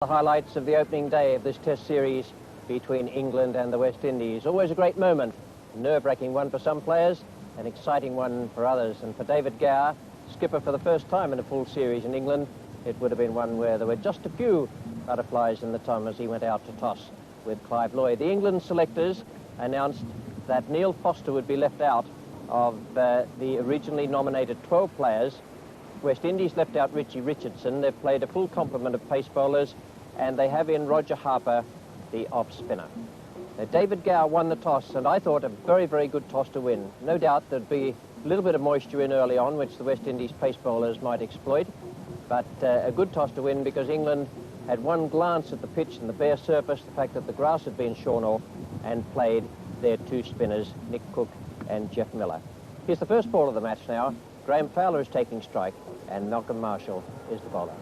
The highlights of the opening day of this Test series between England and the West Indies. Always a great moment, nerve-wracking one for some players, an exciting one for others. And for David Gower, skipper for the first time in a full series in England, it would have been one where there were just a few butterflies in the tongue as he went out to toss with Clive Lloyd. The England selectors announced that Neil Foster would be left out of the originally nominated 12 players. West Indies left out Richie Richardson. They've played a full complement of pace bowlers, and they have in Roger Harper, the off spinner. David Gower won the toss, and I thought a very, very good toss to win. No doubt there'd be a little bit of moisture in early on, which the West Indies pace bowlers might exploit, but a good toss to win because England had one glance at the pitch and the bare surface, the fact that the grass had been shorn off, and played their two spinners, Nick Cook and Jeff Miller. Here's the first ball of the match now. Graham Fowler is taking strike, and Malcolm Marshall is the bowler.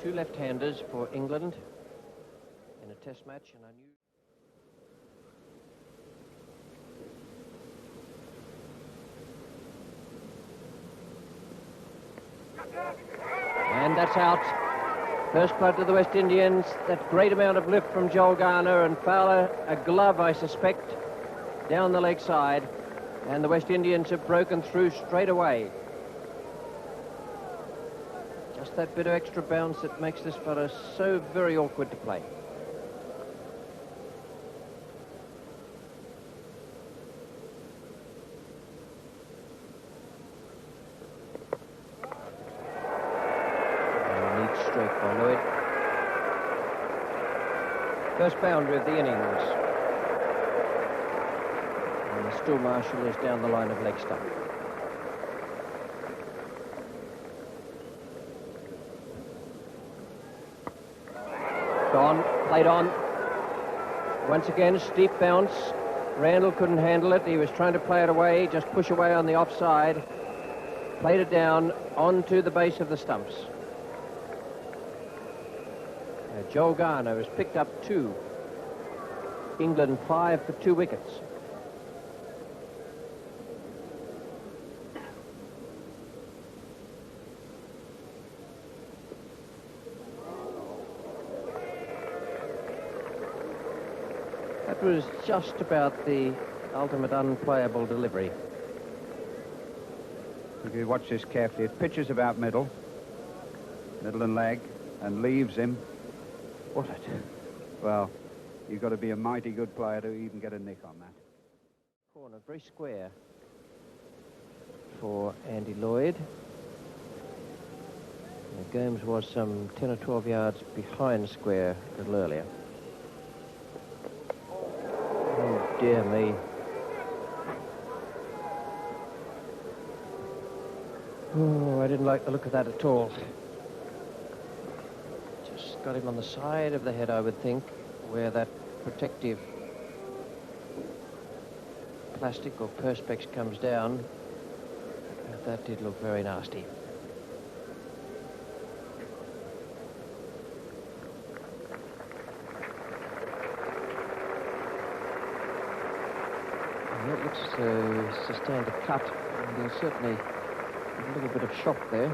Two left-handers for England in a Test match, and I knew... And that's out. First blood to the West Indians. That great amount of lift from Joel Garner, and Fowler, a glove, I suspect, down the leg side. And the West Indians have broken through straight away. Just that bit of extra bounce that makes this fella so very awkward to play. Stroke by Lloyd. First boundary of the innings. And still Marshall is down the line of leg stump. Gone, played on. Once again, steep bounce. Randall couldn't handle it. He was trying to play it away, just push away on the offside. Played it down onto the base of the stumps. Joel Garner has picked up 2. England 5 for 2 wickets. That was just about the ultimate unplayable delivery. If you watch this carefully, it pitches about middle and leg, and leaves him. What it? Well, you've got to be a mighty good player to even get a nick on that. Corner, very square for Andy Lloyd. And Gomes was some 10 or 12 yards behind square a little earlier. Oh, dear me. Oh, I didn't like the look of that at all. Got him on the side of the head, I would think, where that protective plastic or perspex comes down. But that did look very nasty. And that looks to sustained a cut, and there's certainly a little bit of shock there.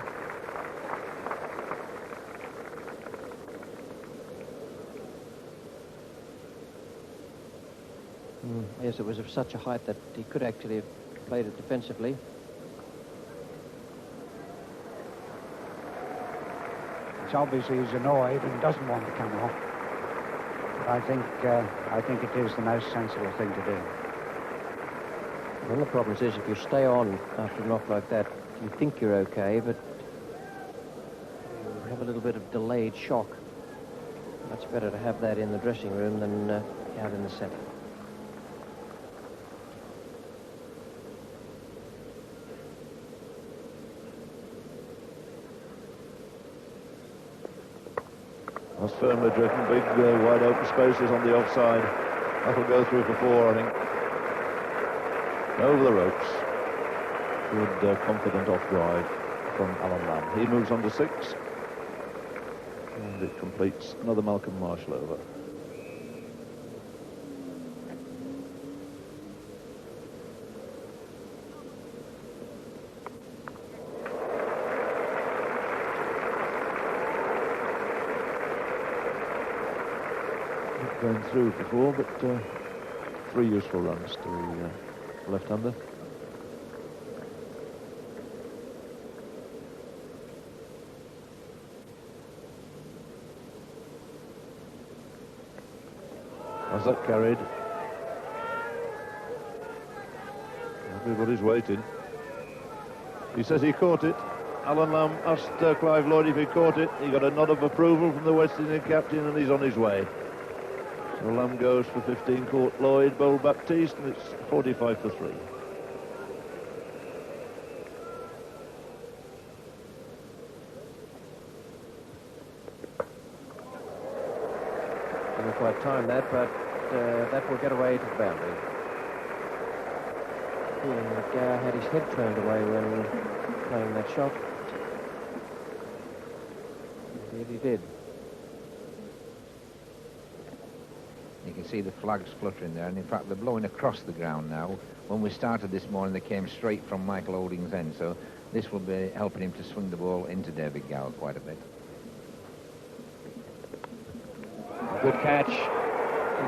Yes, it was of such a height that he could actually have played it defensively. It's obviously he's annoyed and doesn't want to come off. But I think it is the most sensible thing to do. One of the problems is if you stay on after a knock like that, you think you're okay, but you have a little bit of delayed shock. Much better to have that in the dressing room than out in the centre. That's firmly driven, big wide open spaces on the offside. That'll go through for 4, I think. Over the ropes. Good confident off drive from Alan Lamb. He moves on to 6. And it completes another Malcolm Marshall over. going through for 4, but 3 useful runs to the left-hander. How's that carried? Everybody's waiting. He says he caught it. Alan Lamb asked Clive Lloyd if he caught it. He got a nod of approval from the West Indian captain, and he's on his way. So Lamb goes for 15, caught Lloyd, bowled Baptiste, and it's 45 for 3. Didn't quite time that, but that will get away to the boundary. Feeling that Gower had his head turned away when playing that shot. Indeed he did. You can see the flags fluttering there, and in fact they're blowing across the ground now. When we started this morning, they came straight from Michael Holding's end, so this will be helping him to swing the ball into David Gower quite a bit. Good catch.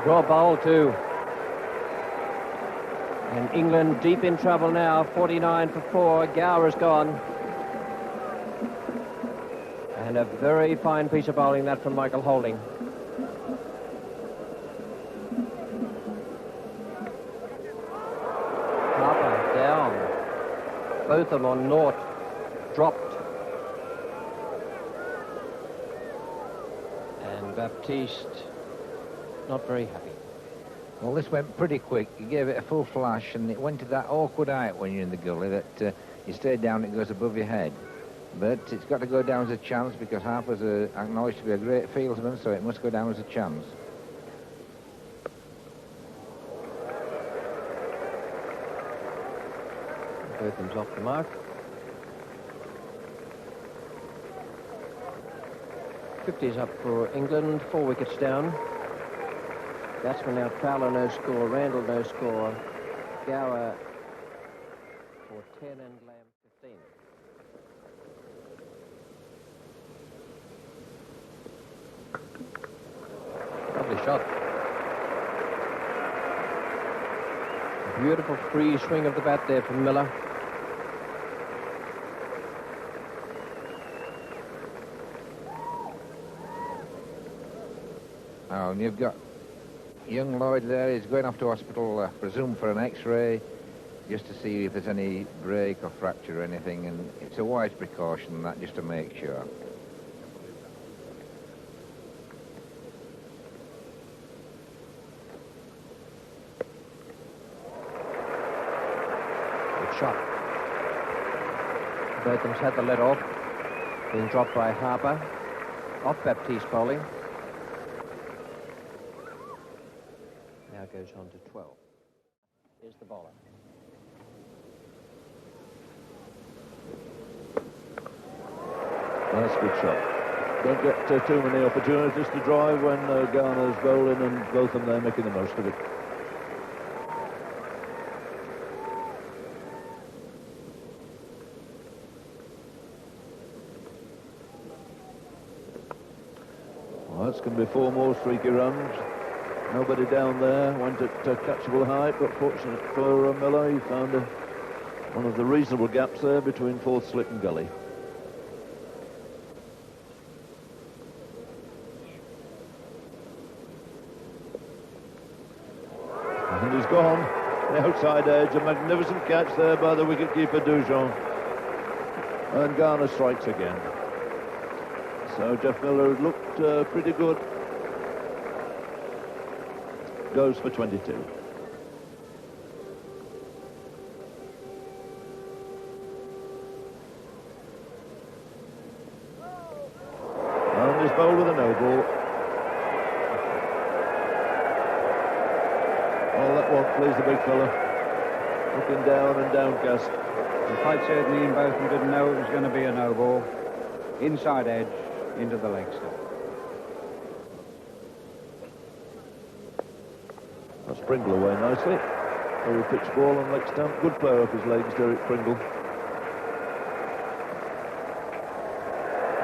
Well bowled too. And England deep in trouble now, 49 for 4. Gower is gone. And a very fine piece of bowling that from Michael Holding. Harper down. Both of them on naught. Dropped. And Baptiste not very happy. Well, this went pretty quick. He gave it a full flash, and it went to that awkward height when you're in the gully that you stay down, it goes above your head. But it's got to go down as a chance because Harper's acknowledged to be a great fieldsman, so it must go down as a chance. Botham's off the mark. 50's up for England, 4 wickets down. Batsman out, Fowler no score, Randall no score, Gower for 10 and Lamb 15. Lovely shot. A beautiful free swing of the bat there from Miller. Oh, and you've got young Lloyd there. He's going off to hospital, I presume for an X-ray, just to see if there's any break or fracture or anything, and it's a wise precaution, that, just to make sure. Good shot. Botham's had the let off, being dropped by Harper. Off Baptiste bowling. Now goes on to 12. Here's the bowler. That's a good shot. Don't get too many opportunities to drive when Garner's bowling, and both of them there making the most of it. Well, that's going to be 4 more streaky runs. Nobody down there, went at catchable height, but fortunate for Miller, he found one of the reasonable gaps there between 4th slip and gully. And he's gone, the outside edge, a magnificent catch there by the wicketkeeper Dujon. And Garner strikes again. So Jeff Miller looked pretty good. Goes for 22. And he's bowled with a no ball. Oh, that won't please the big fella. Looking down and downcast. And quite certainly in both of them didn't know it was going to be a no ball. Inside edge into the leg stump. That's Pringle away nicely. Very pitch ball on leg stump. Good player off his legs, Derek Pringle.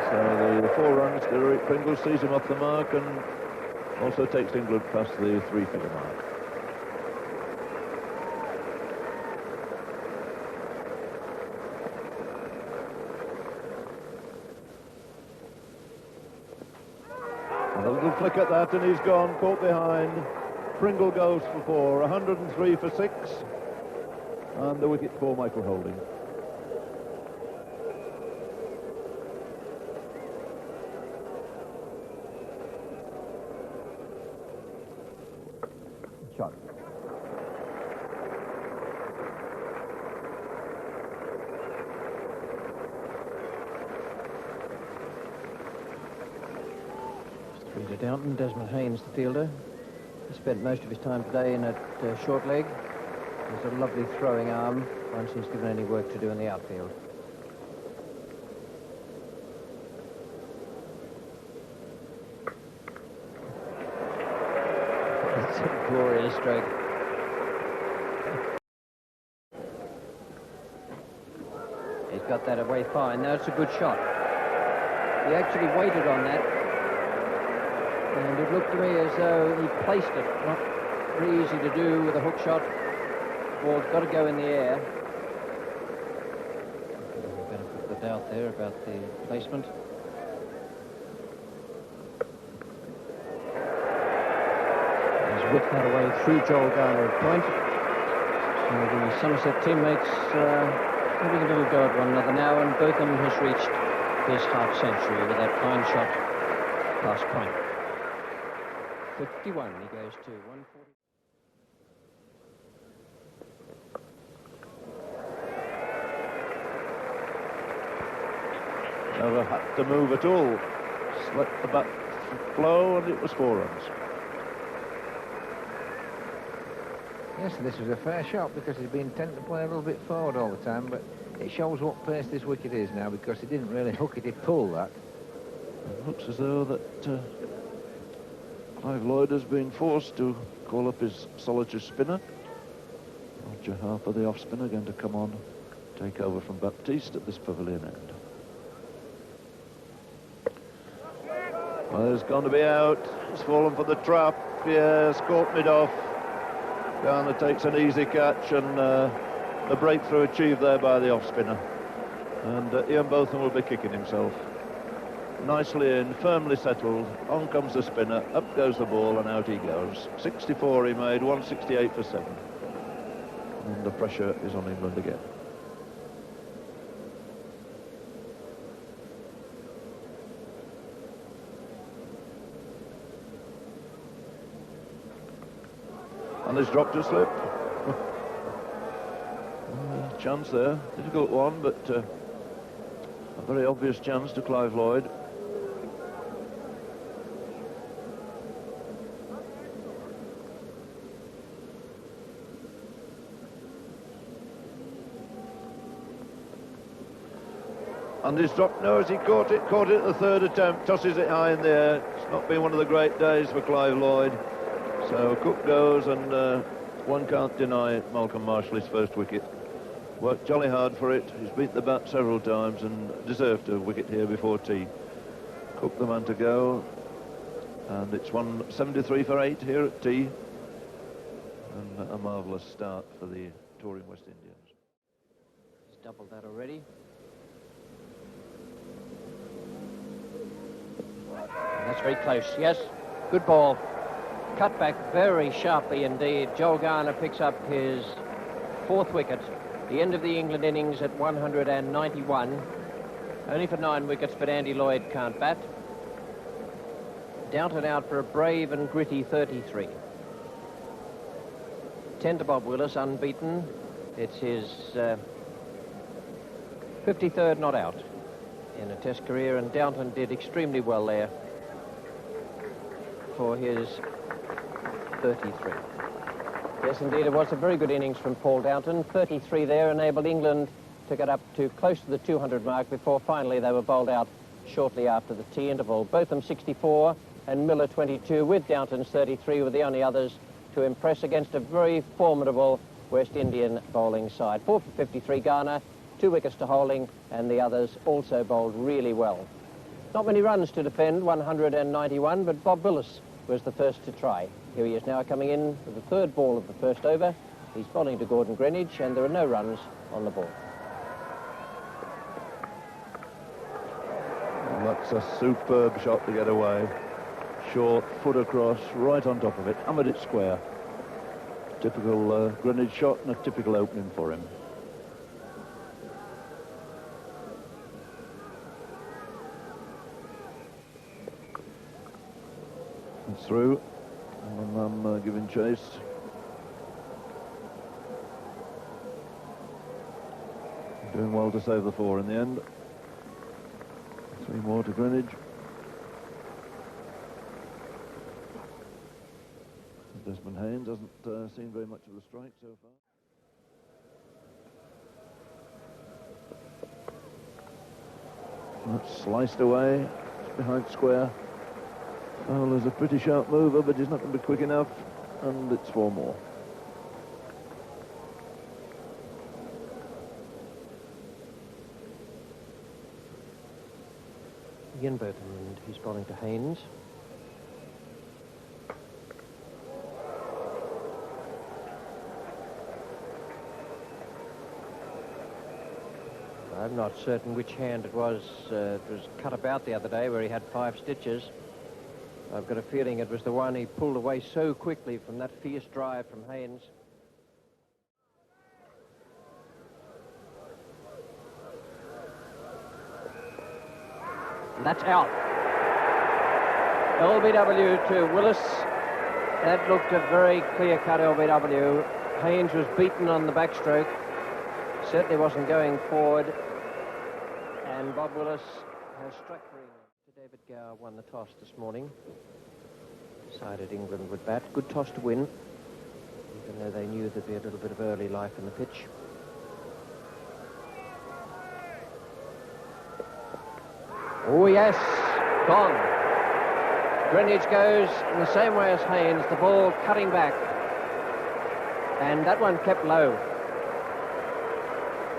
So the 4 runs, Derek Pringle sees him off the mark, and Also takes England past the 3-figure mark. And a little flick at that, and he's gone, caught behind. Pringle goes for 4, 103 for 6. And the wicket for Michael Holding. Shot. Three to Downton. Desmond Haynes, the fielder. He spent most of his time today in at short leg. He's a lovely throwing arm once he's given any work to do in the outfield. It's a glorious stroke. He's got that away fine. Now it's a good shot. He actually waited on that. And it looked to me as though he placed it. Not very easy to do with a hook shot. Ball's got to go in the air. A benefit of the doubt there about the placement. He's whipped that away through Joel Garner at point. So the Somerset teammates having a little go at one another now, and Botham has reached his half century with that fine shot last point. 51, he goes to 140. Never had to move at all. Just let the bat flow, and it was 4 runs. Yes, this was a fair shot because he's been tending to play a little bit forward all the time, but it shows what pace this wicket is now because he didn't really hook it, he pulled that. It looks as though that Clive Lloyd has been forced to call up his solitary spinner. Roger Harper, the off spinner, going to come on, take over from Baptiste at this pavilion end. Well, he's going to be out. He's fallen for the trap. Yes, caught mid-off. Garner takes an easy catch, and the breakthrough achieved there by the off spinner. And Ian Botham will be kicking himself. Nicely in, firmly settled. On comes the spinner, up goes the ball, and out he goes. 64 he made, 168 for 7. And the pressure is on England again. And he's dropped a slip. Chance there, difficult one, but a very obvious chance to Clive Lloyd. And he's dropped, no, as he caught it at the third attempt, tosses it high in the air. It's not been one of the great days for Clive Lloyd. So Cook goes, and one can't deny Malcolm Marshall his first wicket. Worked jolly hard for it. He's beat the bat several times and deserved a wicket here before tea. Cook the man to go, and it's 173 for 8 here at tea. And a marvellous start for the touring West Indians. He's doubled that already. And that's very close, yes. Good ball. Cut back very sharply indeed. Joel Garner picks up his 4th wicket. The end of the England innings at 191. Only for 9 wickets, but Andy Lloyd can't bat. Downton out for a brave and gritty 33. 10 to Bob Willis, unbeaten. It's his 53rd not out in a Test career, and Downton did extremely well there for his 33. Yes, indeed, it was a very good innings from Paul Downton. 33 there enabled England to get up to close to the 200 mark before finally they were bowled out shortly after the tea interval. Botham 64 and Miller 22, with Downton's 33 were the only others to impress against a very formidable West Indian bowling side. 4 for 53 Garner, 2 wickets to Holding, and the others also bowled really well. Not many runs to defend, 191, but Bob Willis was the first to try. Here he is now coming in for the third ball of the first over. He's bowling to Gordon Greenwich, and there are no runs on the board. And that's a superb shot to get away. Short, foot across, right on top of it, hammered it square. Typical Greenwich shot and a typical opening for him. It's through, and I'm giving chase. Doing well to save the 4 in the end. 3 more to Greenwich. Desmond Haynes hasn't seen very much of the strike so far. That's sliced away, it's behind square. Fowler's a pretty sharp mover, but he's not going to be quick enough, and it's 4 more. Ian Botham, and he's bowling to Haynes. I'm not certain which hand it was. It was cut about the other day where he had 5 stitches. I've got a feeling it was the one he pulled away so quickly from that fierce drive from Haynes. And that's out. LBW to Willis. That looked a very clear-cut LBW. Haynes was beaten on the backstroke. Certainly wasn't going forward. And Bob Willis has struck for England. David Gower won the toss this morning. Decided England would bat. Good toss to win, even though they knew there'd be a little bit of early life in the pitch. Oh, yes. Gone. Greenwich goes in the same way as Haynes, the ball cutting back. And that one kept low.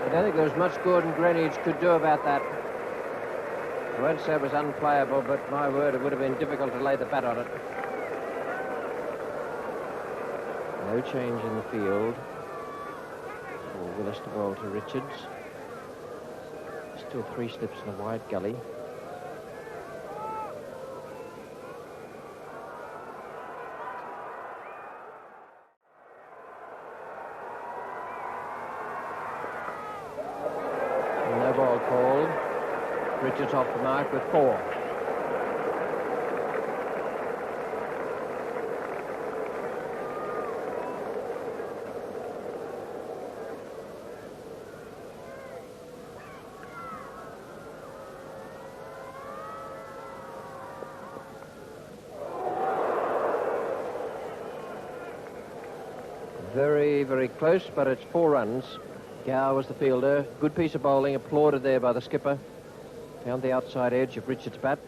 I don't think there was much Gordon Greenwich could do about that. I won't say it was unplayable, but my word, it would have been difficult to lay the bat on it. No change in the field for Willis to bowl to Richards. Still 3 slips in a wide gully. No ball called. Richards off the mark with 4. Very, very close, but it's 4 runs. Gower was the fielder. Good piece of bowling, applauded there by the skipper. Found the outside edge of Richards' bat.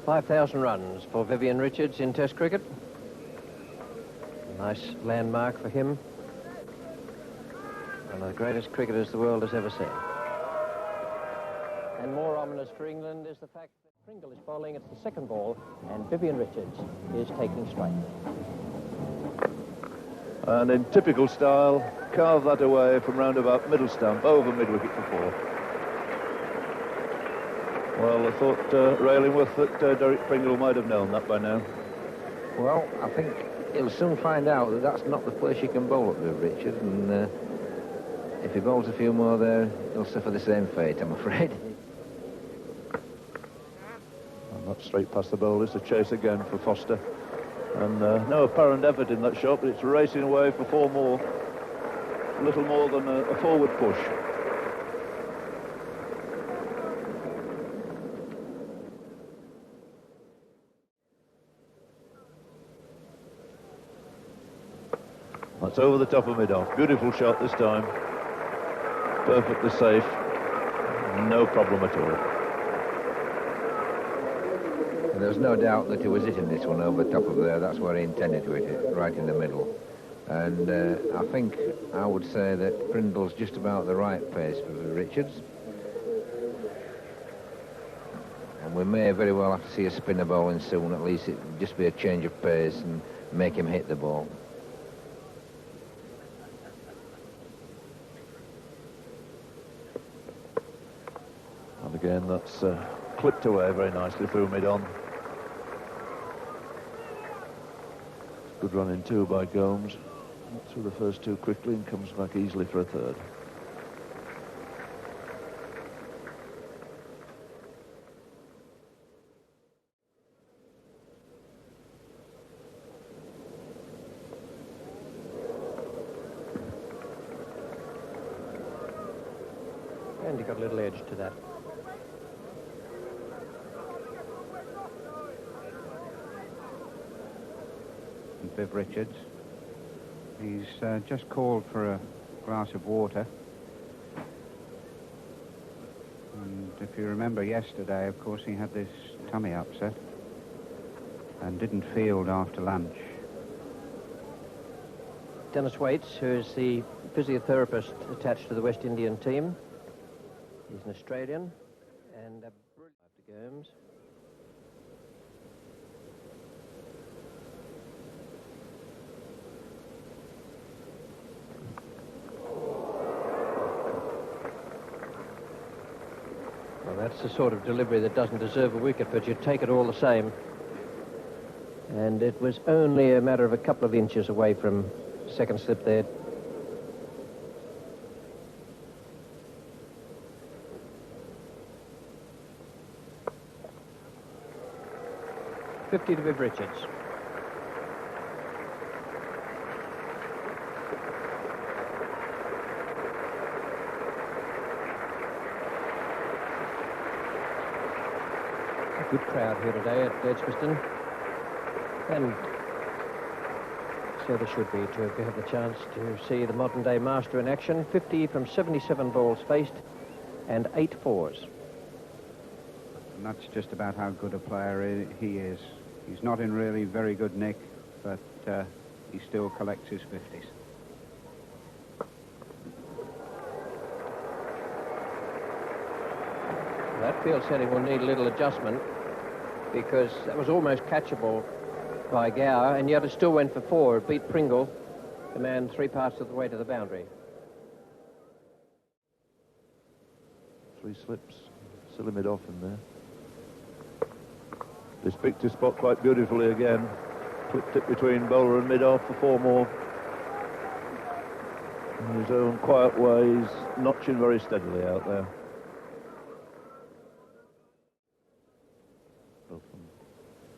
"5,000 runs for Vivian Richards in Test cricket. Nice landmark for him. One of the greatest cricketers the world has ever seen. And more ominous for England is the fact that Pringle is bowling at the second ball, and Vivian Richards is taking strike. And in typical style, carve that away from round about middle stump, over mid-wicket for 4. Well, I thought Railingworth that Derek Pringle might have known that by now. Well, I think he'll soon find out that that's not the place you can bowl at with Richard, and if he bowls a few more there, he'll suffer the same fate, I'm afraid. And that's straight past the bowlers, a chase again for Foster. And no apparent effort in that shot, but it's racing away for 4 more. A little more than a forward push. That's over the top of mid-off. Beautiful shot this time. Perfectly safe. No problem at all. There's no doubt that he was hitting this one over the top of there. That's where he intended to hit it, right in the middle. And I think I would say that Brindle's just about the right pace for Richards. And we may very well have to see a spinner bowling soon. At least it would just be a change of pace and make him hit the ball. And again, that's clipped away very nicely through mid-on. Good run in two by Gomes. Through the first two quickly and comes back easily for a third. And he got a little edge to that. And Viv Richards. He's just called for a glass of water. And if you remember yesterday, of course, he had this tummy upset and didn't field after lunch. Dennis Waits, who is the physiotherapist attached to the West Indian team. He's an Australian and a brilliant after Gomes. Well, that's the sort of delivery that doesn't deserve a wicket, but you take it all the same. And it was only a matter of a couple of inches away from second slip there. .50 to Viv Richards. A good crowd here today at Edgbaston, and so there should be to have the chance to see the modern-day master in action. 50 from 77 balls faced and 8 fours. And that's just about how good a player he is. He's not in really very good nick, but he still collects his 50s. That field setting will need a little adjustment because that was almost catchable by Gower, and yet it still went for 4. It beat Pringle, the man 3 parts of the way to the boundary. 3 slips, silly mid-off in there. He's picked his spot quite beautifully again. Clipped it between bowler and mid-off for 4 more. In his own quiet way, he's notching very steadily out there.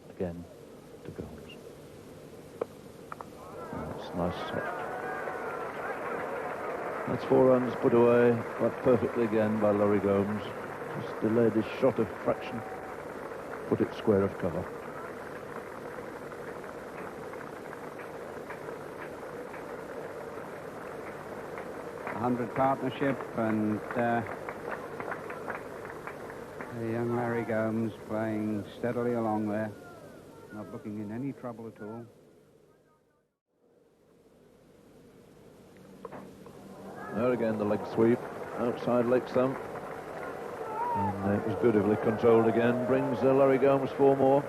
Again to Gomes. That's nice shot. That's 4 runs put away quite perfectly again by Larry Gomes. Just delayed his shot a fraction. Put it square of cover. A 100 partnership, and the young Larry Gomes playing steadily along there, not looking in any trouble at all. There again, the leg sweep, outside leg stump. And it was beautifully controlled again. Brings Larry Gomes 4 more.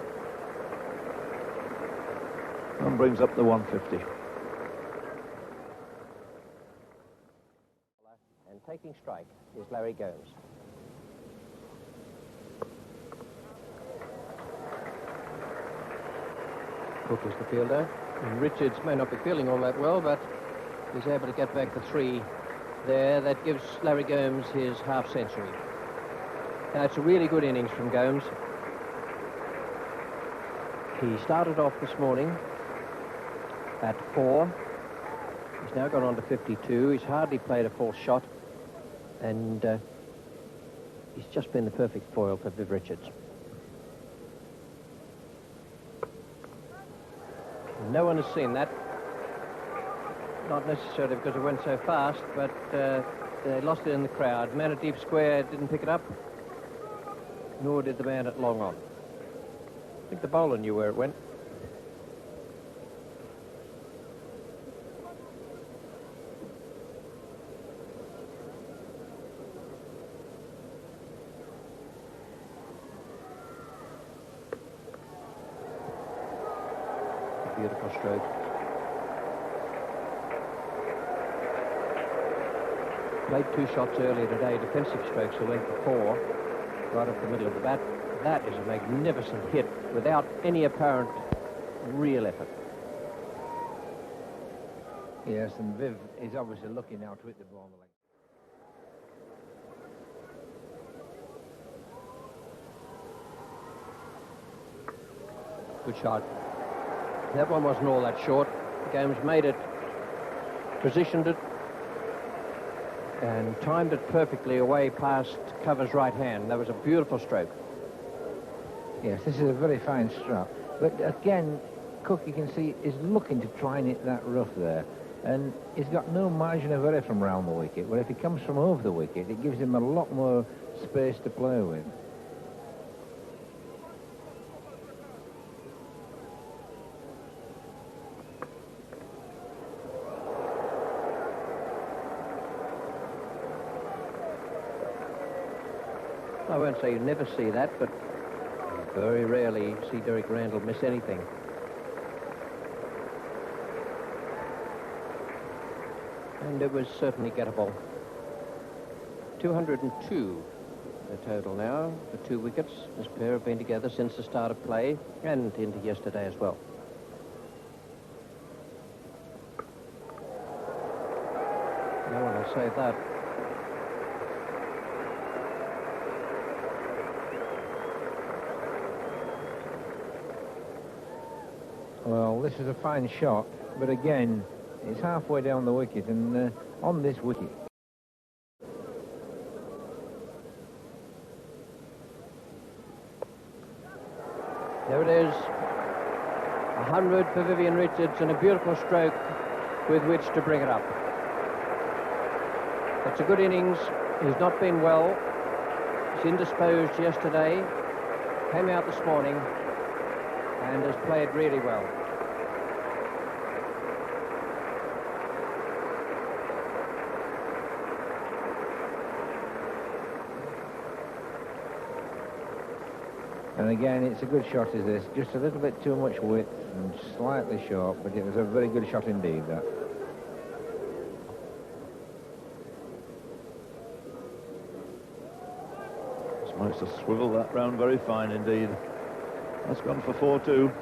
And brings up the 150. And taking strike is Larry Gomes. Cook is the fielder. And Richards may not be feeling all that well, but he's able to get back the 3 there. That gives Larry Gomes his half century. Now, it's a really good innings from Gomes. He started off this morning at 4. He's now gone on to 52. He's hardly played a false shot, and he's just been the perfect foil for Viv Richards. No one has seen that. Not necessarily because it went so fast, but they lost it in the crowd. Man at deep square didn't pick it up, nor did the man at long on. I think the bowler knew where it went. beautiful stroke. Played 2 shots earlier today, defensive strokes, so went for 4, right up the middle of the bat. That is a magnificent hit without any apparent real effort. Yes, and Viv is obviously looking now to hit the ball on the leg. Good shot. That one wasn't all that short. Gomes made it, positioned it, and timed it perfectly away past Cover's right hand. That was a beautiful stroke. Yes, this is a very fine stroke. But again, Cook, you can see, is looking to try and hit that rough there. And he's got no margin of error from round the wicket. Well, if he comes from over the wicket, it gives him a lot more space to play with. I won't say you never see that, but very rarely see Derek Randall miss anything. And it was certainly gettable. 202 the total now, the 2 wickets. This pair have been together since the start of play and into yesterday as well. No one will save that. Well, this is a fine shot, but again, it's halfway down the wicket, and on this wicket. There it is. 100 for Vivian Richards and a beautiful stroke with which to bring it up. It's a good innings. He's not been well. He's indisposed yesterday. Came out this morning and has played really well. And again, it's a good shot, is this. Just a little bit too much width and slightly short, but it was a very good shot indeed, that. Just managed to swivel that round very fine indeed. That's gone for 4-2.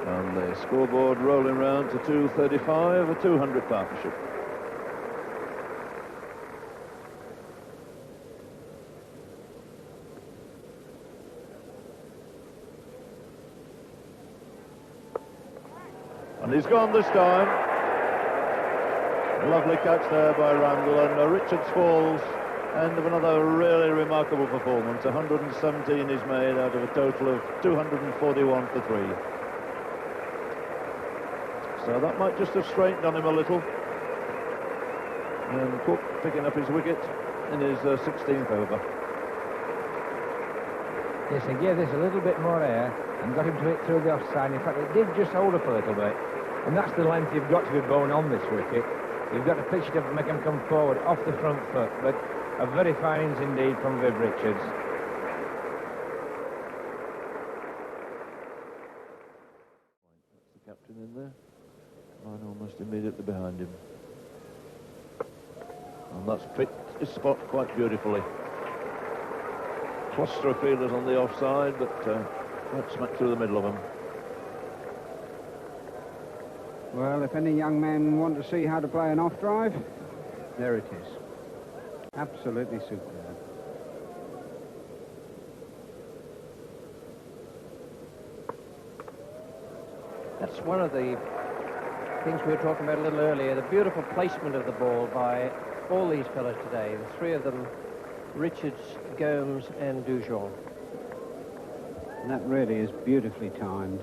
And the scoreboard rolling round to 235, a 200 partnership. And he's gone this time. A lovely catch there by Randall, and Richards falls. End of another really remarkable performance. 117 is made out of a total of 241 for 3. So that might just have straightened on him a little. And Cook picking up his wicket in his 16th over. Yes, he gave this a little bit more air and got him to hit through the offside. In fact, it did just hold up a little bit. And that's the length you've got to be bowling on this wicket. You've got to pitch it up and make him come forward off the front foot. But a very fine innings indeed from Viv Richards. That's the captain in there. Line almost immediately behind him. And that's picked his spot quite beautifully. Cluster of fielders on the offside, but right smack through the middle of them. Well, if any young men want to see how to play an off drive, there it is. Absolutely superb. That's one of the things we were talking about a little earlier, the beautiful placement of the ball by all these fellows today. The 3 of them, Richards, Gomes and Dujon. And that really is beautifully timed.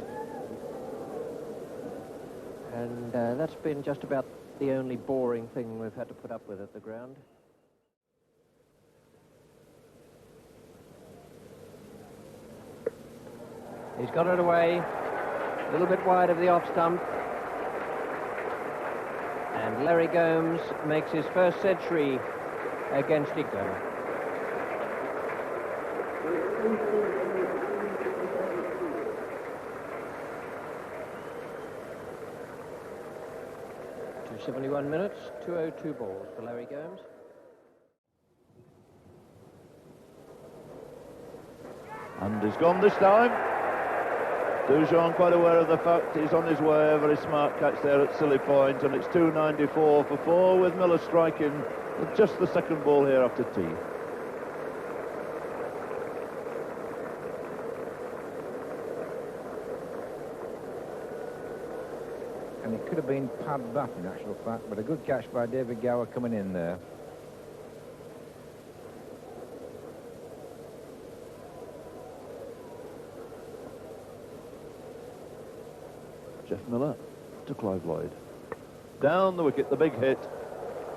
And that's been just about the only boring thing we've had to put up with at the ground. He's got it away, a little bit wide of the off stump. And Larry Gomes makes his first century against England. To 71 minutes, 202 balls for Larry Gomes. And he's gone this time. Dujon quite aware of the fact he's on his way. A very smart catch there at Silly Point, and it's 294 for 4 with Miller striking just the second ball here after tea. And it could have been pad back in actual fact, but a good catch by David Gower coming in there. Jeff Miller to Clive Lloyd. Down the wicket, the big hit,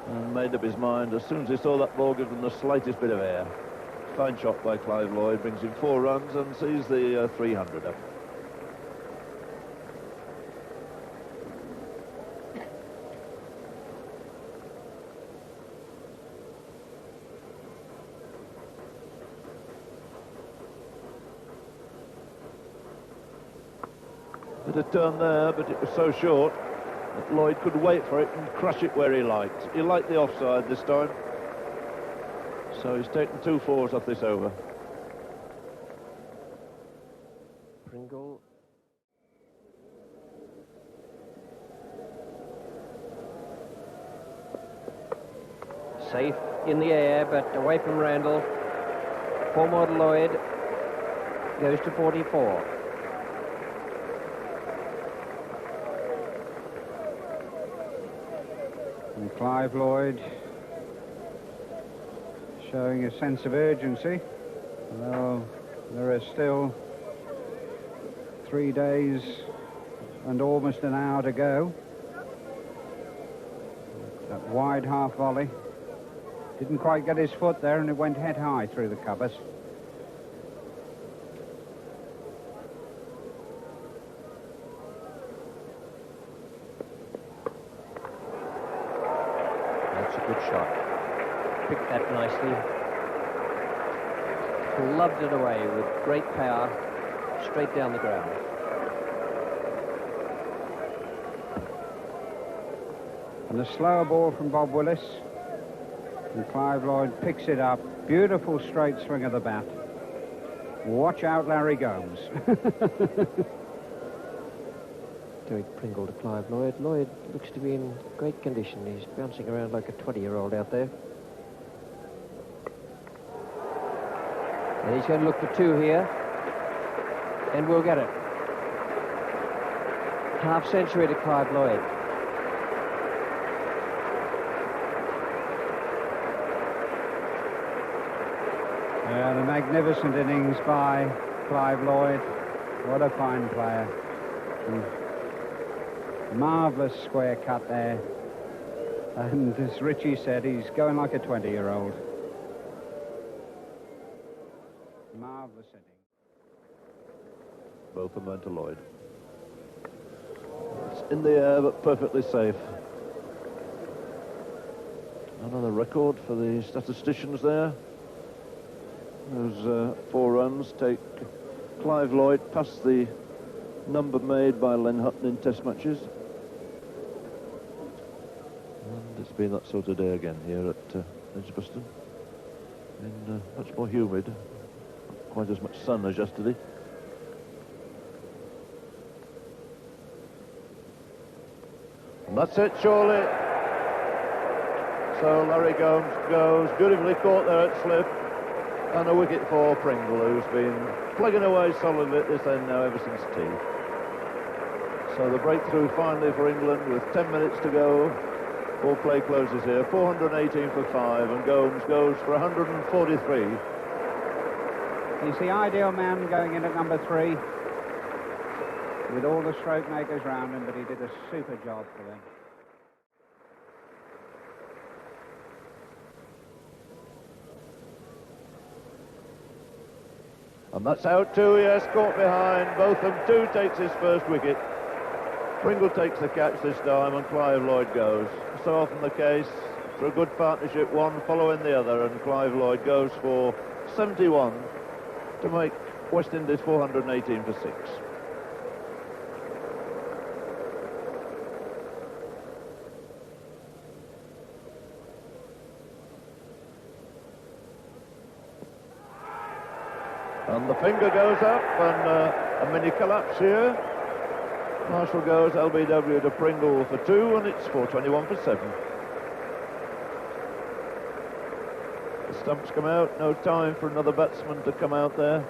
and made up his mind as soon as he saw that ball give him the slightest bit of air. Fine shot by Clive Lloyd, brings him 4 runs and sees the 300 up. Bit of turn there, but it was so short that Lloyd could wait for it and crush it where he liked. He liked the offside this time, so he's taken 2 fours off this over. Pringle. Safe in the air, but away from Randall. Forward Lloyd goes to 44. And Clive Lloyd showing a sense of urgency, although there are still 3 days and almost an hour to go. That wide half volley didn't quite get his foot there, and it went head high through the covers. Good shot. Picked that nicely. Loved it away with great power, straight down the ground. And a slower ball from Bob Willis. And Clive Lloyd picks it up. Beautiful straight swing of the bat. Watch out, Larry Gomes. Derek Pringle to Clive Lloyd. Lloyd looks to be in great condition. He's bouncing around like a 20-year-old out there. And he's going to look for 2 here. And we'll get it. Half century to Clive Lloyd. Yeah, the magnificent innings by Clive Lloyd. What a fine player. Marvellous square cut there. And as Richie said, he's going like a 20-year-old. Marvellous inning. Both of them went to Lloyd. It's in the air, but perfectly safe. Another record for the statisticians there. Those 4 runs take Clive Lloyd past the number made by Len Hutton in Test matches. And it's been that sort of day again here at Edgbaston. And much more humid. Not quite as much sun as yesterday. And that's it, surely. So Larry Gomes goes, beautifully caught there at slip. And a wicket for Pringle, who's been plugging away solidly at this end now ever since tea. So the breakthrough finally for England with 10 minutes to go. Ball play closes here. 418 for 5, and Gomes goes for 143. He's the ideal man going in at number 3 with all the stroke makers round him, but he did a super job for them. And that's out too, yes, caught behind. Both of them, 2 takes his first wicket. Pringle takes the catch this time, and Clive Lloyd goes. So often the case, for a good partnership, one following the other, and Clive Lloyd goes for 71 to make West Indies 418 for 6. And the finger goes up, and a mini collapse here. Marshall goes LBW to Pringle for 2, and it's 421 for 7. The stumps come out, no time for another batsman to come out there.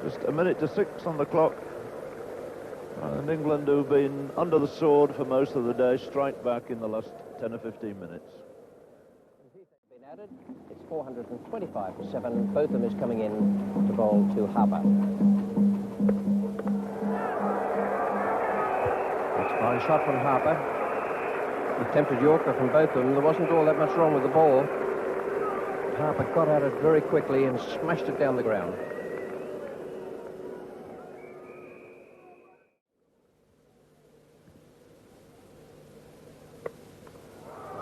Just a minute to 6 on the clock. And England, who've been under the sword for most of the day, strike back in the last 10 or 15 minutes. Been added. It's 425 for 7. Botham is coming in to bowl to Harper. That's a fine shot from Harper. He tempted Yorker from Botham. There wasn't all that much wrong with the ball. Harper got at it very quickly and smashed it down the ground.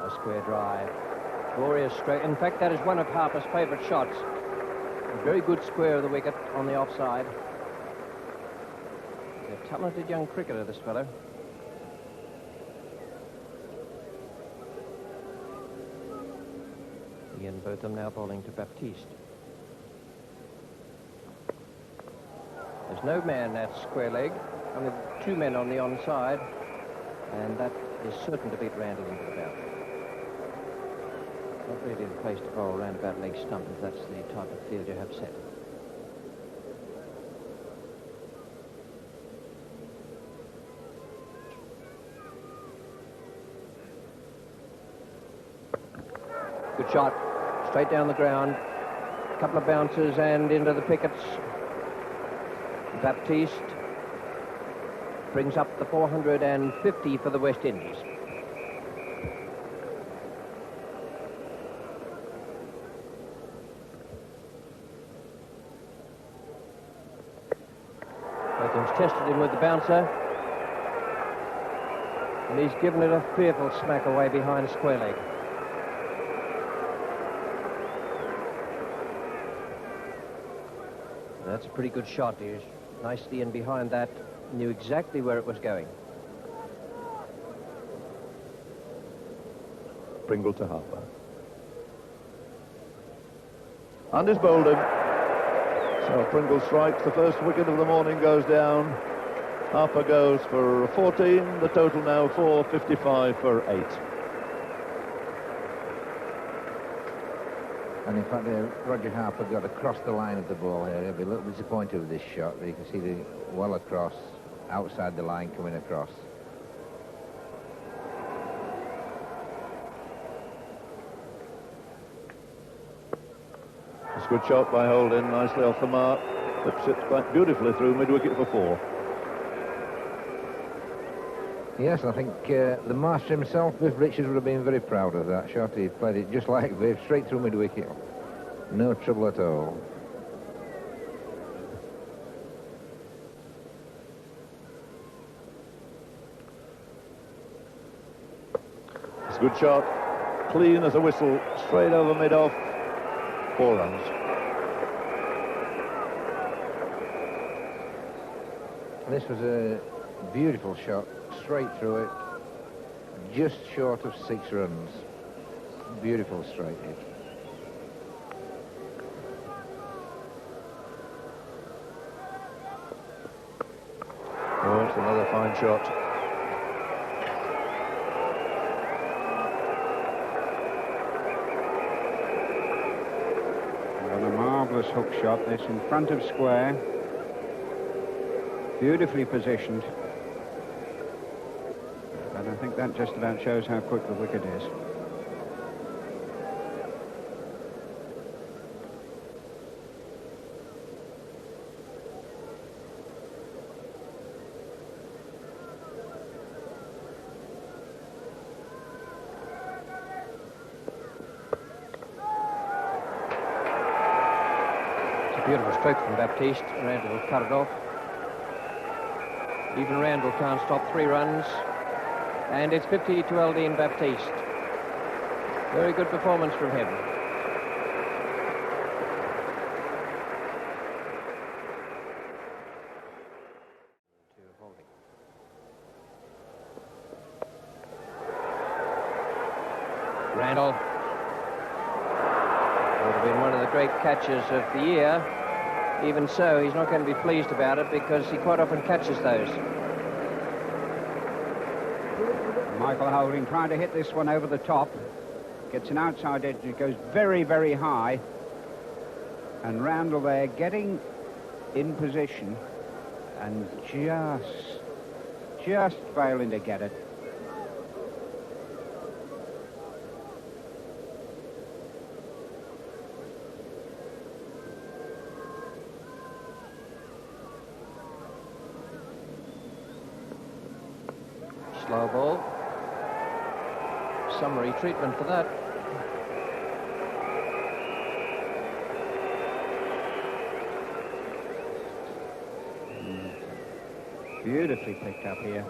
A square drive. Glorious straight. In fact, that is one of Harper's favourite shots. A very good square of the wicket on the offside. He's a talented young cricketer, this fellow. Ian Botham now bowling to Baptiste. There's no man at square leg, only 2 men on the onside, and that is certain to beat Randall into the boundary. Not really the place to bowl round about leg stump if that's the type of field you have set. Good shot, straight down the ground. A couple of bounces and into the pickets. Baptiste brings up the 450 for the West Indies. Botham's tested him with the bouncer, and he's given it a fearful smack away behind square leg. That's a pretty good shot. He was nicely in behind that, knew exactly where it was going. Pringle to Harper. And he's bowled him. So Pringle strikes. The first wicket of the morning goes down. Harper goes for 14. The total now 455 for 8. And in fact, Roger Harper got across the line of the ball here. He'll be a little disappointed with this shot, but you can see the well across, outside the line coming across. It's a good shot by Holding, nicely off the mark. Flips it quite beautifully through mid-wicket for 4. Yes, I think the master himself, Viv Richards, would have been very proud of that shot. He played it just like Viv, straight through mid-wicket. No trouble at all. It's a good shot. Clean as a whistle. Straight over mid-off. 4 runs. This was a beautiful shot. Straight through it, just short of 6 runs. Beautiful straight hit. Oh, it's another fine shot. Well, a marvellous hook shot. This in front of square. Beautifully positioned. And I think that just about shows how quick the wicket is. It's a beautiful stroke from Baptiste. Randall will cut it off. Even Randall can't stop 3 runs. And it's 50 to Aldine Baptiste. Very good performance from him. Randall. Would have been one of the great catches of the year. Even so, he's not going to be pleased about it because he quite often catches those. Michael Holding trying to hit this one over the top. Gets an outside edge. It goes very, very high. And Randall there getting in position and just failing to get it. Slow ball. Summary treatment for that. Beautifully picked up here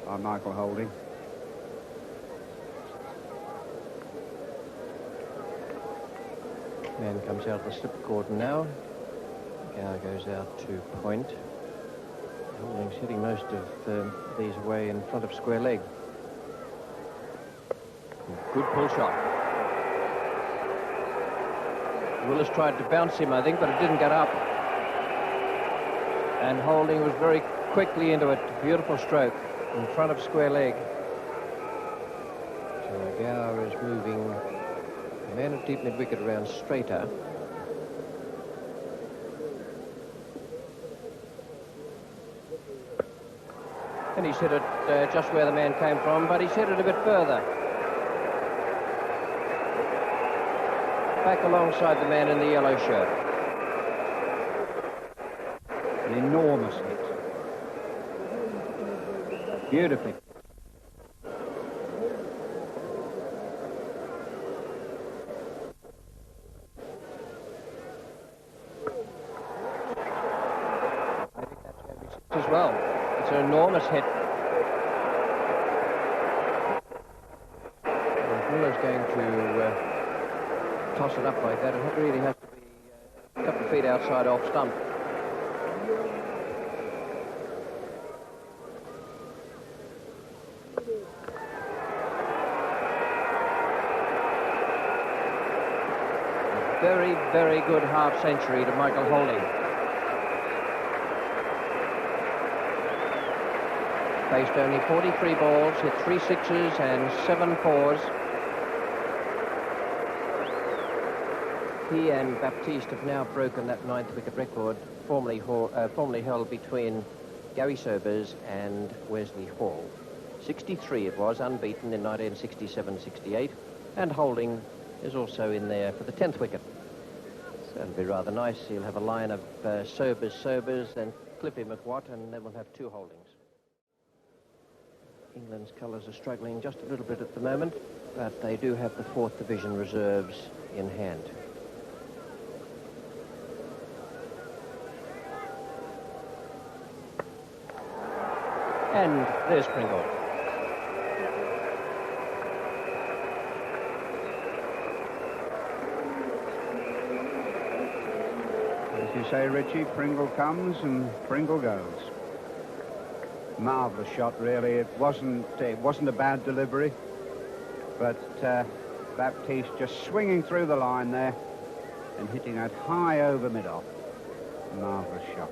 by Michael Holding. Man comes out of the slip cordon now. Gower goes out to point. Holding's hitting most of these away in front of square leg. Good pull shot. Willis tried to bounce him, I think, but it didn't get up. And Holding was very quickly into it. Beautiful stroke in front of square leg. So Gower is moving the man at deep mid-wicket around straighter. And he's hit it just where the man came from, but he's hit it a bit further. Back alongside the man in the yellow shirt. An enormous hit. Beautifully. I think that's going to be six as well. It's an enormous hit. Miller's going to toss it up like that. It really has to be a couple of feet outside off stump. Very, very good half century to Michael Holding. Faced only 43 balls, hit 3 sixes and 7 fours. He and Baptiste have now broken that 9th wicket record formerly held between Gary Sobers and Wesley Hall. 63 it was, unbeaten in 1967-68, and Holding is also in there for the 10th wicket. So it'll be rather nice. He'll have a line of Sobers, then Cliffy McWatt, and then we'll have 2 Holdings. England's colours are struggling just a little bit at the moment, but they do have the 4th Division reserves in hand. And there's Pringle. As you say, Richie, Pringle comes and Pringle goes. Marvellous shot, really. It wasn't a bad delivery, but Baptiste just swinging through the line there and hitting that high over mid-off. Marvellous shot.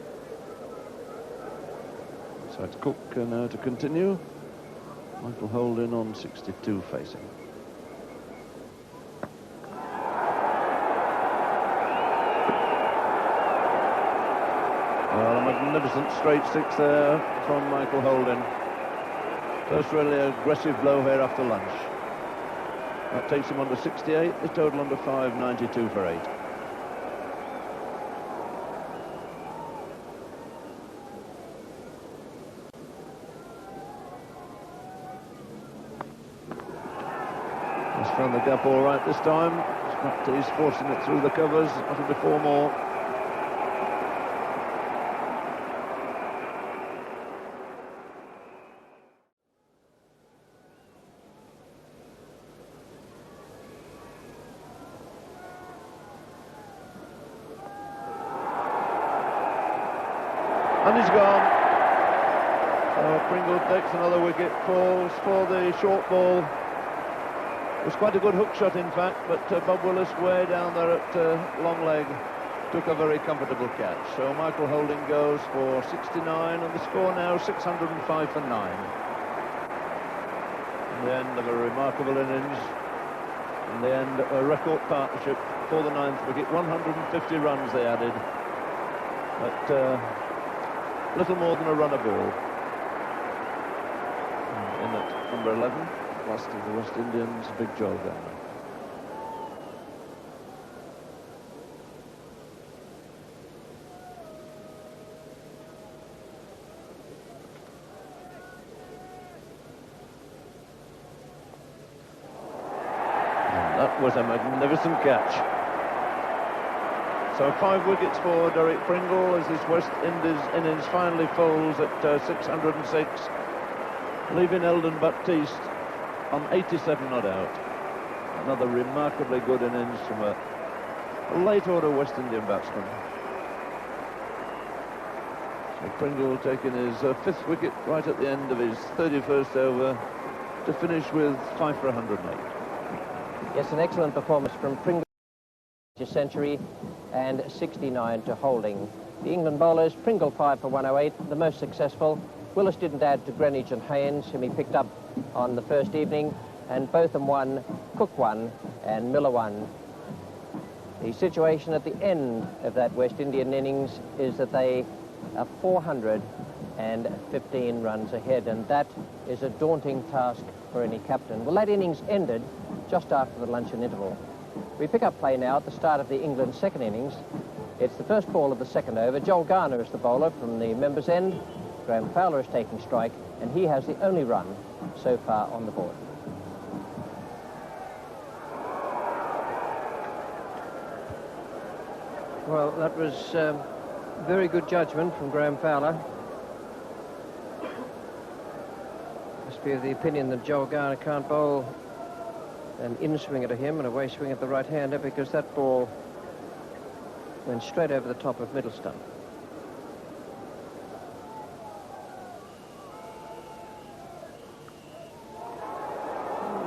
So it's Cook now to continue. Michael Holding on 62 facing. Well, a magnificent straight 6 there from Michael Holding. First really aggressive blow here after lunch. That takes him under 68, the total under 592 for 8. Found the gap all right this time. He's forcing it through the covers. That'll be 4 more. And he's gone. Pringle takes another wicket, falls for the short ball. It was quite a good hook shot, in fact, but Bob Willis, way down there at long leg, took a very comfortable catch. So Michael Holding goes for 69, and the score now 605 for 9. The end of a remarkable innings. In the end, a record partnership for the 9th wicket. 150 runs they added, but little more than a run a ball. In at number 11, last of the West Indians, Big Joe Garner. That was a magnificent catch. So 5 wickets for Derek Pringle as this West Indies innings finally folds at 606, leaving Eldon Baptiste on 87 not out. Another remarkably good innings from a late order West Indian batsman. So Pringle taking his 5th wicket right at the end of his 31st over to finish with 5 for 108. Yes, an excellent performance from Pringle, a century, and 69 to Holding. The England bowlers, Pringle 5 for 108, the most successful. Willis didn't add to Greenwich and Haynes, whom he picked up on the first evening, and Botham won, Cook won, and Miller won. The situation at the end of that West Indian innings is that they are 415 runs ahead, and that is a daunting task for any captain. Well, that innings ended just after the luncheon interval. We pick up play now at the start of the England second innings. It's the first ball of the second over. Joel Garner is the bowler from the members' end. Graham Fowler is taking strike, and he has the only run so far on the board. Well, that was very good judgment from Graham Fowler. Must be of the opinion that Joel Garner can't bowl an in-swing at him and a way swing at the right-hander, because that ball went straight over the top of middle stump.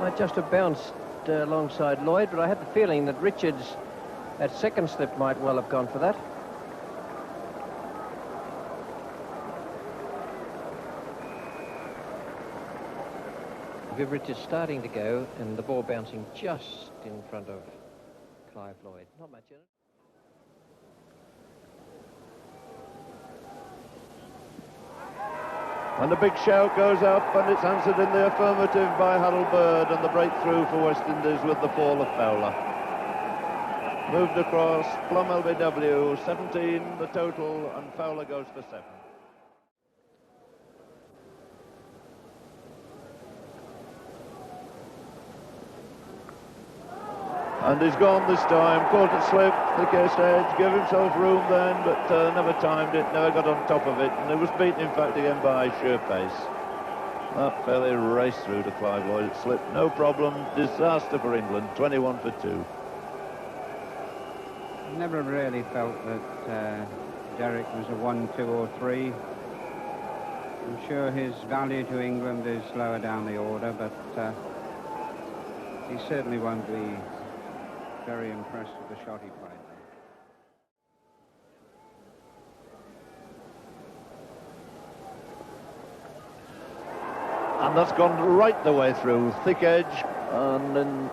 Might just have bounced alongside Lloyd, but I had the feeling that Richards at second slip might well have gone for that. Viv Richards starting to go, and the ball bouncing just in front of Clive Lloyd. Not much in it. And a big shout goes up, and it's answered in the affirmative by Harold Bird, and the breakthrough for West Indies with the fall of Fowler. Moved across, Plum LBW, 17 the total, and Fowler goes for 7. And he's gone this time, caught it slip, thickest edge, gave himself room then, but never timed it, never got on top of it, and it was beaten in fact again by sheer pace. That fairly raced through to Clive Lloyd, it slipped, no problem, disaster for England, 21 for 2. Never really felt that Derek was a 1, 2 or 3. I'm sure his value to England is lower down the order, but he certainly won't be very impressed with the shot he played. And that's gone right the way through, thick edge, and in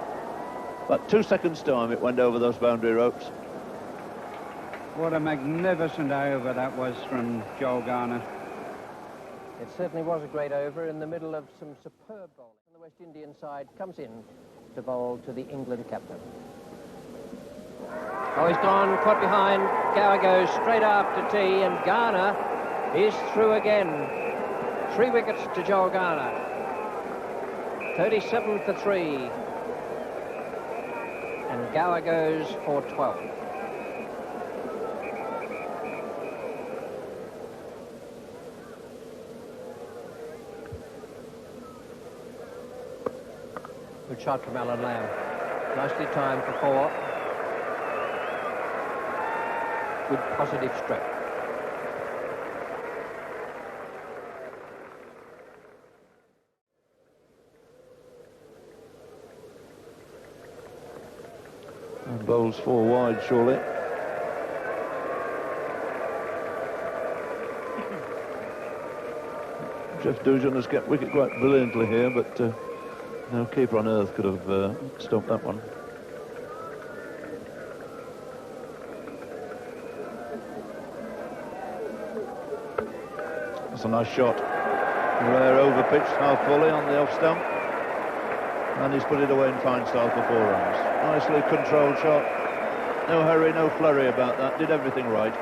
about 2 seconds' time it went over those boundary ropes. What a magnificent over that was from Joel Garner. It certainly was a great over in the middle of some superb bowling. And the West Indian side comes in to bowl to the England captain. Oh, he's gone, caught behind. Gower goes straight after tee, and Garner is through again. 3 wickets to Joel Garner. 37 for 3. And Gower goes for 12. Good shot from Alan Lamb. Nicely timed for 4. Good positive stroke. And bowls 4 wide, surely. Jeff Dujan has kept wicket quite brilliantly here, but no keeper on earth could have stopped that one. That's a nice shot. Rare over pitched half volley on the off stump. And he's put it away in fine style for 4 runs. Nicely controlled shot. No hurry, no flurry about that. Did everything right.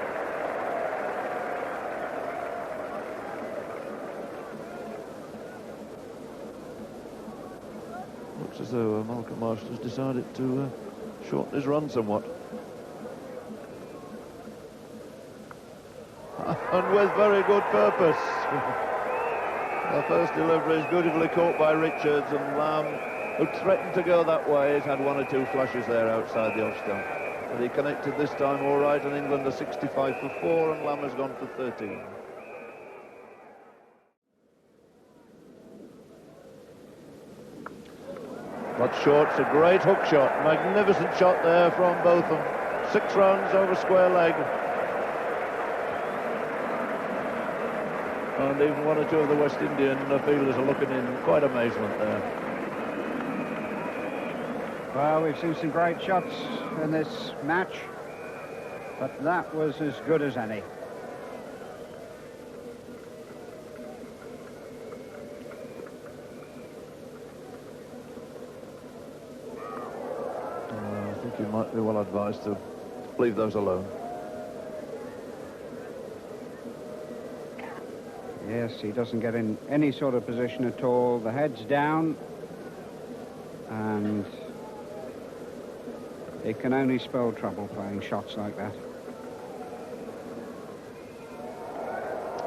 Looks as though Malcolm Marshall has decided to shorten his run somewhat. And with very good purpose. The first delivery is beautifully caught by Richards, and Lamb, who threatened to go that way, has had 1 or 2 flashes there outside the off stump. But he connected this time all right, and England are 65 for 4, and Lamb has gone for 13. But short's a great hook shot. Magnificent shot there from both of them. 6 runs over square leg. And even 1 or 2 of the West Indian fielders are looking in quite amazement there. Well, we've seen some great shots in this match, but that was as good as any. I think you might be well advised to leave those alone. Yes, he doesn't get in any sort of position at all. The head's down, and it can only spell trouble playing shots like that.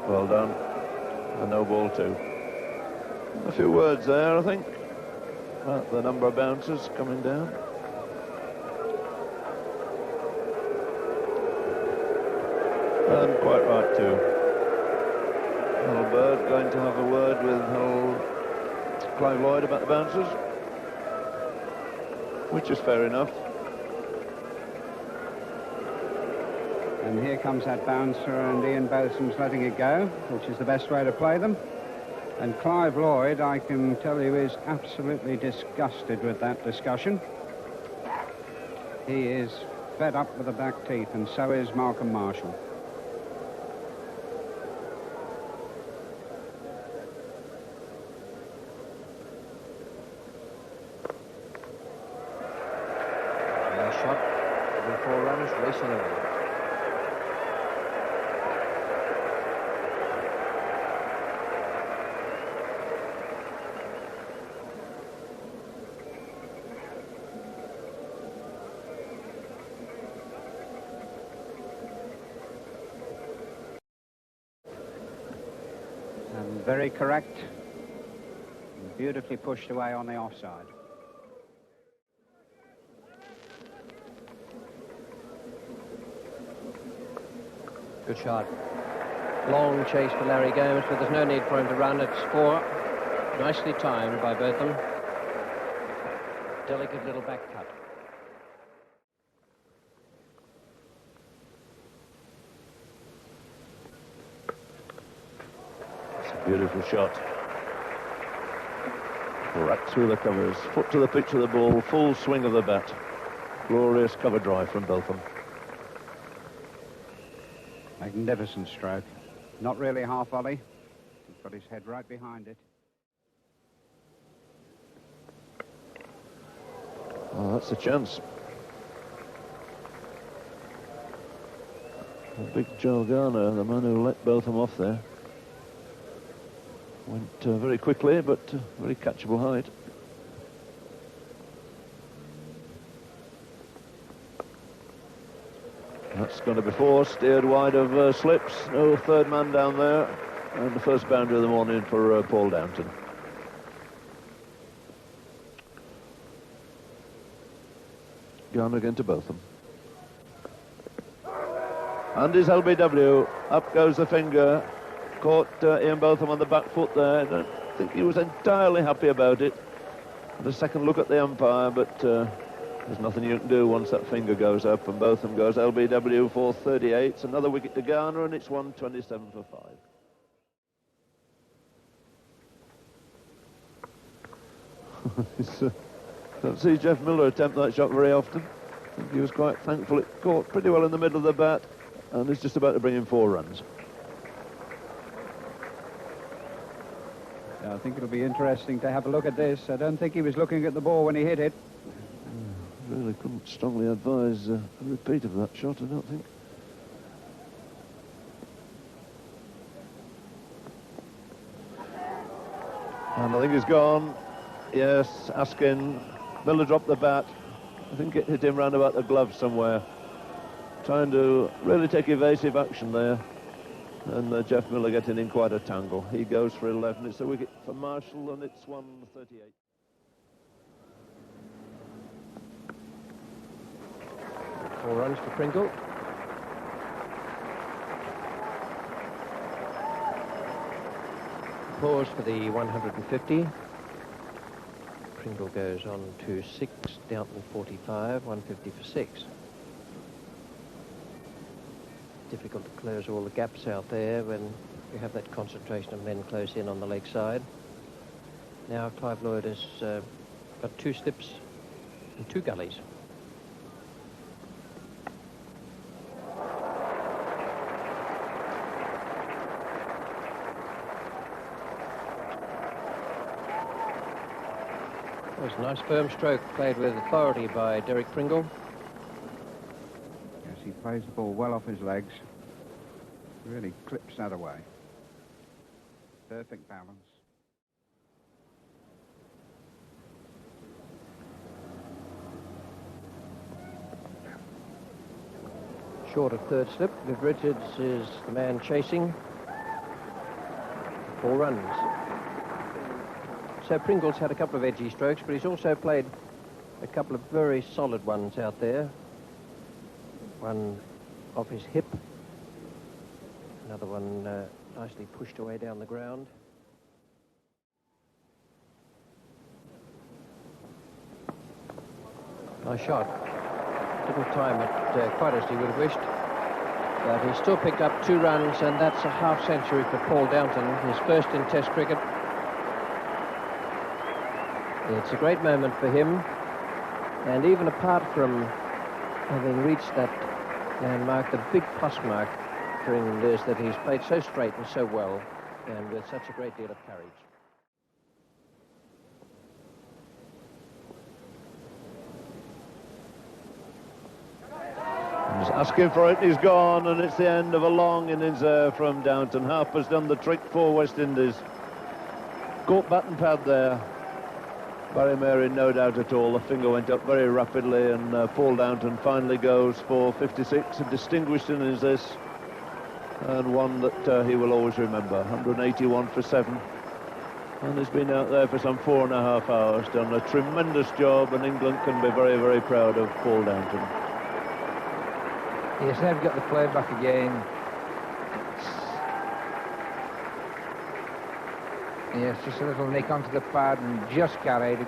Well done. A no ball too. A few words there, I think, about the number of bouncers coming down. And quite right too. Little Bird going to have a word with Clive Lloyd about the bouncers, which is fair enough. And here comes that bouncer, and Ian Botham's letting it go, which is the best way to play them. And Clive Lloyd, I can tell you, is absolutely disgusted with that discussion. He is fed up with the back teeth, and so is Malcolm Marshall. Shot, 4 runs, racing away. And very correct. Beautifully pushed away on the offside. Good shot. Long chase for Larry Gomes, but there's no need for him to run. It's 4. Nicely timed by Botham. Delicate little back cut. It's a beautiful shot. Right through the covers. Foot to the pitch of the ball. Full swing of the bat. Glorious cover drive from Botham. Magnificent stroke. Not really half volley. He's got his head right behind it. Oh, that's a chance. Big Joe Garner, the man who let Botham off there. Went very quickly, but very catchable height. That's going to be 4, steered wide of slips. No 3rd man down there. And the first boundary of the morning for Paul Downton. Garner again to Botham. And his LBW. Up goes the finger. Caught Ian Botham on the back foot there. I don't think he was entirely happy about it. The second look at the umpire, but There's nothing you can do once that finger goes up, and both of them goes LBW for 38. It's another wicket to garner, and it's 127 for 5. Don't see Jeff Miller attempt that shot very often. I think he was quite thankful it caught pretty well in the middle of the bat, and it's just about to bring in 4 runs. I think it'll be interesting to have a look at this. I don't think he was looking at the ball when he hit it. Really couldn't strongly advise a repeat of that shot, I don't think. And I think he's gone. Yes, Askin. Miller dropped the bat. I think it hit him round about the glove somewhere. Trying to really take evasive action there. And Jeff Miller getting in quite a tangle. He goes for 11. It's a wicket for Marshall, and it's 138. Four runs for Pringle. Pause for the 150. Pringle goes on to 6, Downton 45, 150 for 6. Difficult to close all the gaps out there when you have that concentration of men close in on the leg side. Now Clive Lloyd has got 2 slips and 2 gullies. That was a nice firm stroke played with authority by Derek Pringle. Yes, he plays the ball well off his legs. Really clips that away. Perfect balance. Short of third slip. Viv Richards is the man chasing. 4 runs. So Pringle's had a couple of edgy strokes, but he's also played a couple of very solid ones out there. One off his hip. Another one nicely pushed away down the ground. Nice shot. Didn't time it quite as he would have wished. But he still picked up 2 runs, and that's a half century for Paul Downton, his first in Test cricket. It's a great moment for him, and even apart from having reached that landmark, the big plus mark for England is that he's played so straight and so well, and with such a great deal of courage. He's asking for it, he's gone, and it's the end of a long innings from Downton. Harper's done the trick for West Indies. Caught bat and pad there. Barry Mary, no doubt at all. The finger went up very rapidly, and Paul Downton finally goes for 56. A distinguished innings this, and one that he will always remember. 181 for 7. And he's been out there for some 4.5 hours, done a tremendous job, and England can be very, very proud of Paul Downton. Yes, they've got the play back again. Yes, just a little nick onto the pad and just carried it.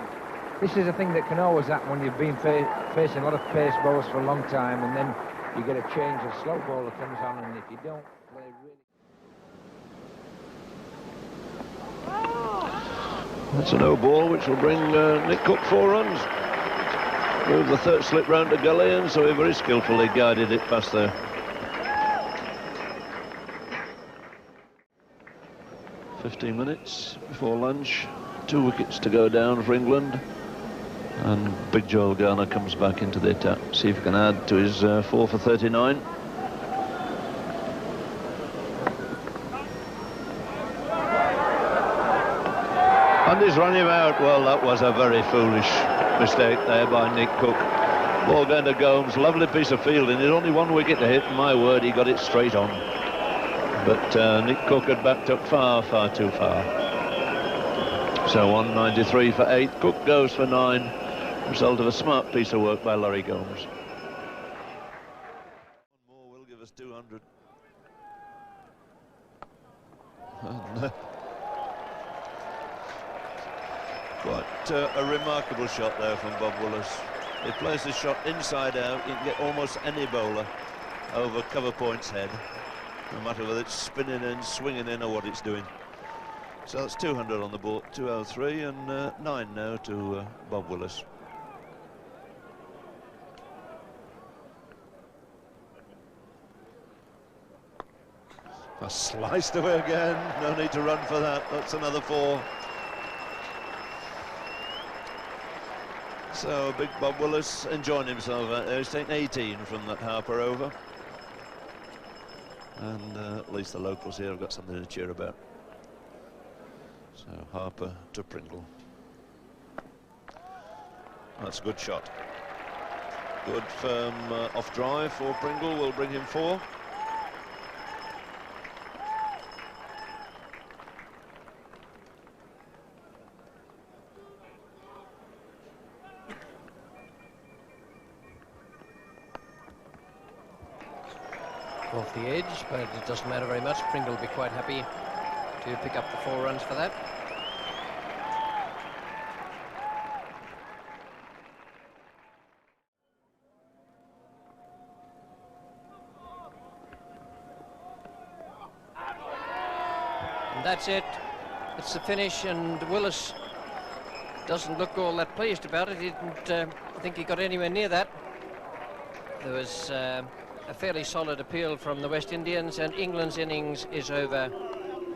This is a thing that can always happen when you've been facing a lot of pace balls for a long time, and then you get a change of slow ball that comes on, and if you don't play really... That's a no ball, which will bring Nick Cook 4 runs. Move the third slip round to gully, and so he very skillfully guided it past there. 15 minutes before lunch, 2 wickets to go down for England, and Big Joel Garner comes back into the attack. See if he can add to his 4 for 39. And he's run him out. Well, that was a very foolish mistake there by Nick Cook. Ball going to Gomes, lovely piece of fielding. There's only 1 wicket to hit, and my word, he got it straight on. But Nick Cook had backed up far, far too far. So 193 for 8. Cook goes for 9. Result of a smart piece of work by Larry Gomes. 1 more will give us 200. And, quite a remarkable shot there from Bob Willis. He plays the shot inside out. You can get almost any bowler over cover point's head, no matter whether it's spinning in, swinging in, or what it's doing. So that's 200 on the board, 203, and 9 now to Bob Willis. Sliced away again. No need to run for that. That's another 4. So big Bob Willis enjoying himself out there. He's taken 18 from that Harper over. And at least the locals here have got something to cheer about. So Harper to Pringle. That's a good shot. Good firm off drive for Pringle, will bring him 4. Off the edge, but it doesn't matter very much. Pringle will be quite happy to pick up the 4 runs for that. And that's it. It's the finish, and Willis doesn't look all that pleased about it. He didn't think he got anywhere near that. There was a fairly solid appeal from the West Indians, and England's innings is over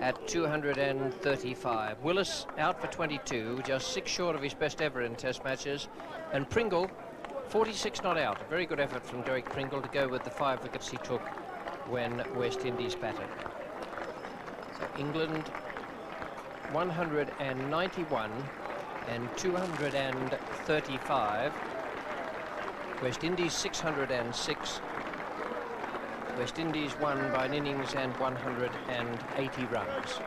at 235. Willis out for 22, just 6 short of his best ever in Test matches, and Pringle 46 not out. A very good effort from Derek Pringle to go with the 5 wickets he took when West Indies batted. So England 191 and 235. West Indies 606. West Indies won by an innings and 180 runs.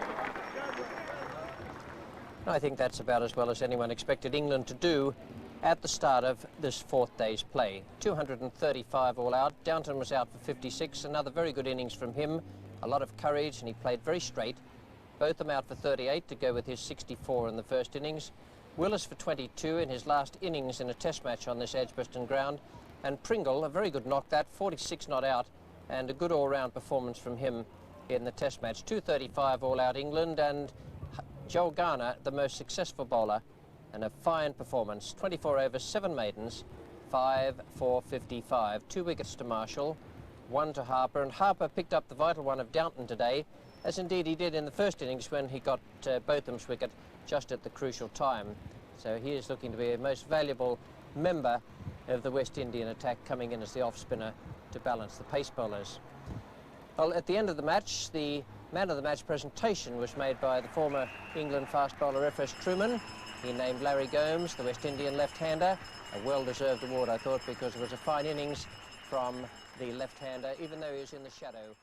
I think that's about as well as anyone expected England to do at the start of this 4th day's play. 235 all out. Downton was out for 56. Another very good innings from him. A lot of courage, and he played very straight. Both of them out for 38 to go with his 64 in the first innings. Willis for 22 in his last innings in a Test match on this Edgbaston ground. And Pringle, a very good knock that, 46 not out, and a good all-round performance from him in the Test match. 235 all-out England, and Joel Garner, the most successful bowler, and a fine performance. 24 overs, 7 maidens, 5 for 55. 2 wickets to Marshall, 1 to Harper, and Harper picked up the vital one of Downton today, as indeed he did in the first innings when he got Botham's wicket just at the crucial time. So he is looking to be a most valuable member of the West Indian attack, coming in as the off-spinner to balance the pace bowlers. Well, at the end of the match, the man of the match presentation was made by the former England fast bowler F.S. Truman. He named Larry Gomes, the West Indian left-hander, a well-deserved award, I thought, because it was a fine innings from the left-hander, even though he was in the shadow